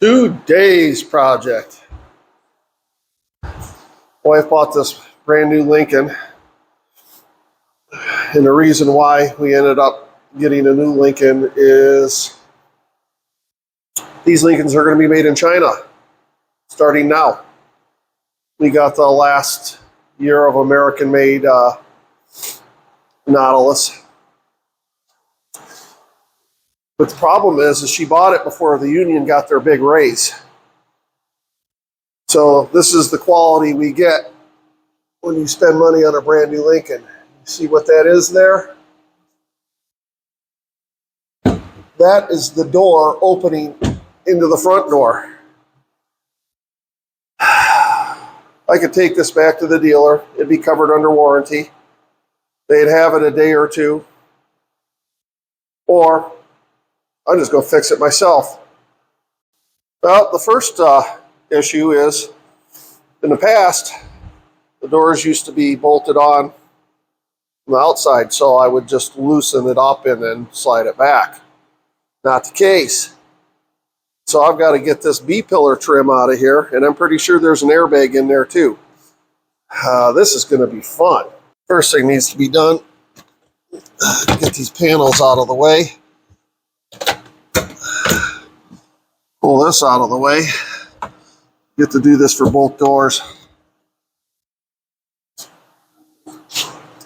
Today's project. Wife bought this brand new Lincoln, and the reason why we ended up getting a new Lincoln is these Lincolns are going to be made in China starting now. We got the last year of American-made Nautilus. But the problem is she bought it before the union got their big raise. So this is the quality we get when you spend money on a brand new Lincoln. You see what that is there? That is the door opening into the front door. I could take this back to the dealer. It'd be covered under warranty. They'd have it a day or two. Or I'm just going to fix it myself. Well, the first issue is, in the past, the doors used to be bolted on the outside, so I would just loosen it up and then slide it back. Not the case. So I've got to get this B-pillar trim out of here, and I'm pretty sure there's an airbag in there too. This is going to be fun. First thing needs to be done, get these panels out of the way. Pull this out of the way. Get to do this for both doors.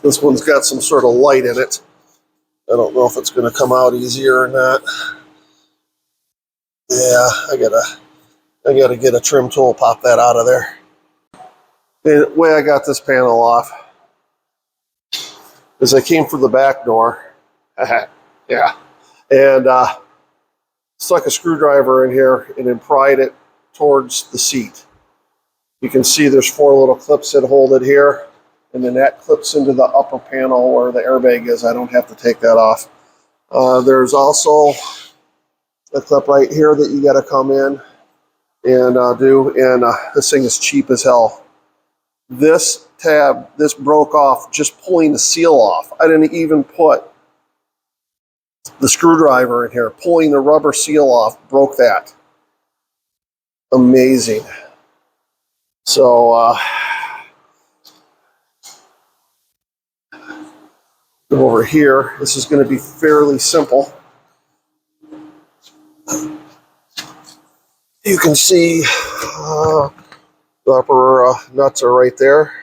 This one's got some sort of light in it. I don't know if it's going to come out easier or not. Yeah, I gotta get a trim tool, pop that out of there. The way I got this panel off is I came from the back door. Yeah. And stuck a screwdriver in here and then pried it towards the seat. You can see there's 4 little clips that hold it here, and then that clips into the upper panel where the airbag is. I don't have to take that off. There's also a clip right here that you got to come in and do, and this thing is cheap as hell. This broke off just pulling the seal off. I didn't even put the screwdriver in here. Pulling the rubber seal off broke that. Amazing. So over here, this is going to be fairly simple. You can see the upper nuts are right there,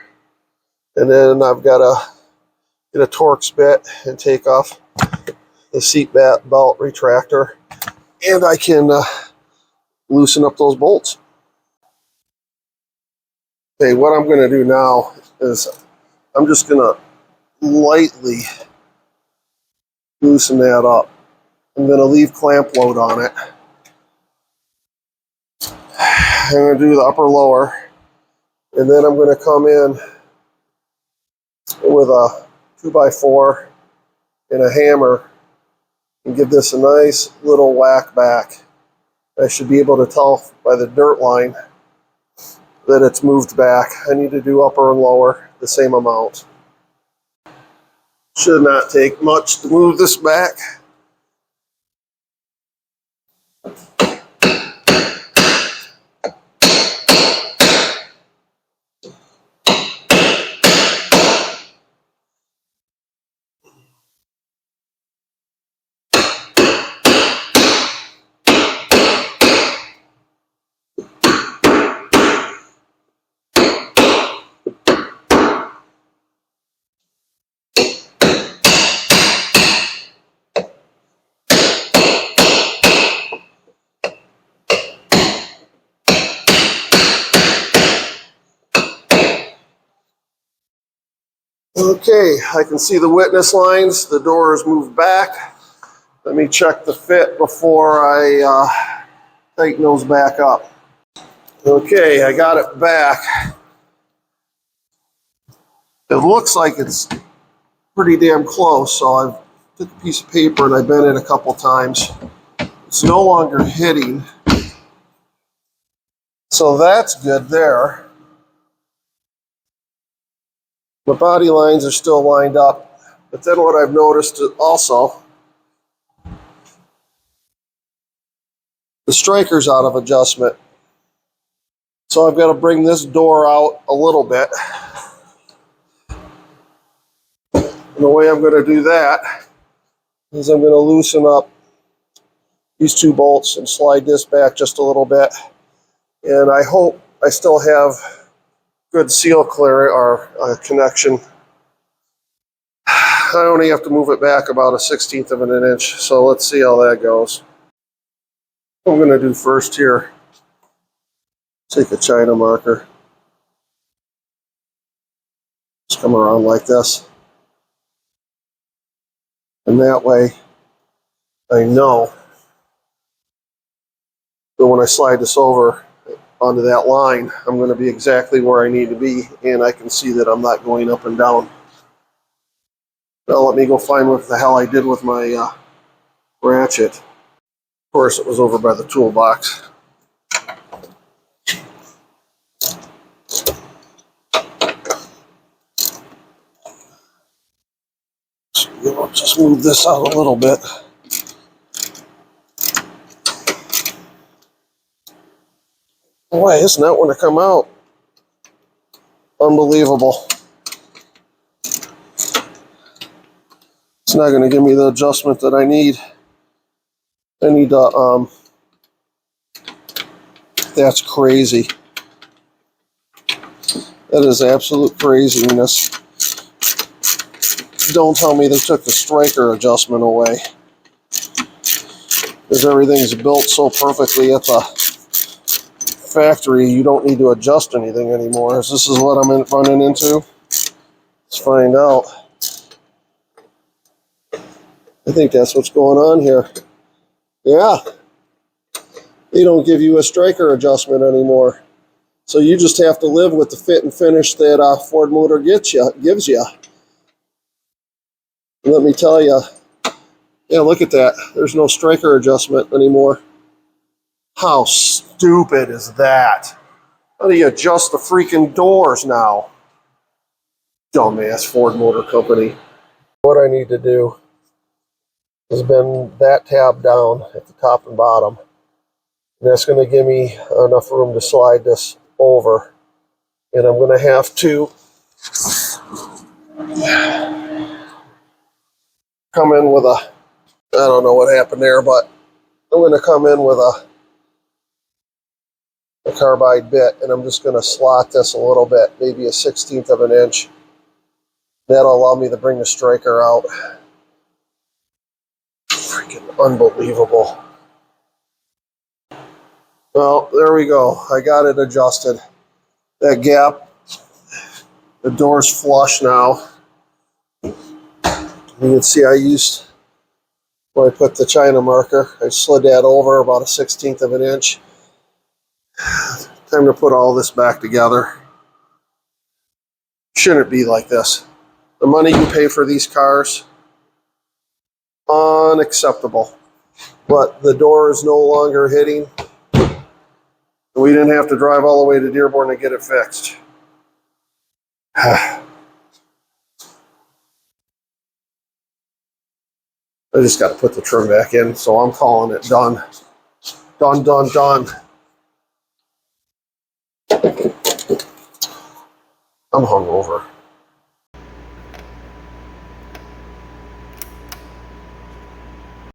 and then I've got to get a Torx bit and take off the seat belt retractor, and I can loosen up those bolts. Okay, what I'm going to do now is I'm just going to lightly loosen that up. I'm going to leave clamp load on it. I'm going to do the upper lower, and then I'm going to come in with a 2x4 and a hammer and give this a nice little whack back. I should be able to tell by the dirt line that it's moved back. I need to do upper and lower the same amount. Should not take much to move this back. Okay, I can see the witness lines. The door is moved back. Let me check the fit before I tighten those back up. Okay, I got it back. It looks like it's pretty damn close, so I've took a piece of paper and I bent it a couple times. It's no longer hitting. So that's good there. The body lines are still lined up, but then what I've noticed also The striker's out of adjustment. So I've got to bring this door out a little bit. And the way I'm going to do that is I'm going to loosen up these two bolts and slide this back just a little bit. And I hope I still have good seal clear or connection. I only have to move it back about 1/16 of an inch. So let's see how that goes. What I'm going to do first here, take a China marker. Just come around like this. And that way, I know that when I slide this over onto that line, I'm going to be exactly where I need to be, and I can see that I'm not going up and down. Now let me go find what the hell I did with my ratchet. Of course, it was over by the toolbox. So, just move this out a little bit. Boy, isn't that one to come out? Unbelievable. It's not going to give me the adjustment that I need. I need to, that's crazy. That is absolute craziness. Don't tell me they took the striker adjustment away. Because everything's built so perfectly at the factory, you don't need to adjust anything anymore. This is what I'm running into. Let's find out. I think that's what's going on here. Yeah. They don't give you a striker adjustment anymore. So you just have to live with the fit and finish that Ford Motor gives you. And let me tell you, yeah, look at that. There's no striker adjustment anymore. How stupid is that? How do you adjust the freaking doors now? Dumbass Ford Motor Company. What I need to do is bend that tab down at the top and bottom. And that's going to give me enough room to slide this over. And I'm going to have to come in with I don't know what happened there, but I'm going to come in with a carbide bit, and I'm just going to slot this a little bit, maybe 1/16 of an inch. That'll allow me to bring the striker out. Freaking unbelievable. Well, there we go. I got it adjusted. That gap, the door's flush now. You can see I used, when I put the China marker, I slid that over about 1/16 of an inch. Time to put all this back together. Shouldn't be like this. The money you pay for these cars, unacceptable. But the door is no longer hitting. We didn't have to drive all the way to Dearborn to get it fixed. I just got to put the trim back in, so I'm calling it done. Done, done, done. I'm hungover.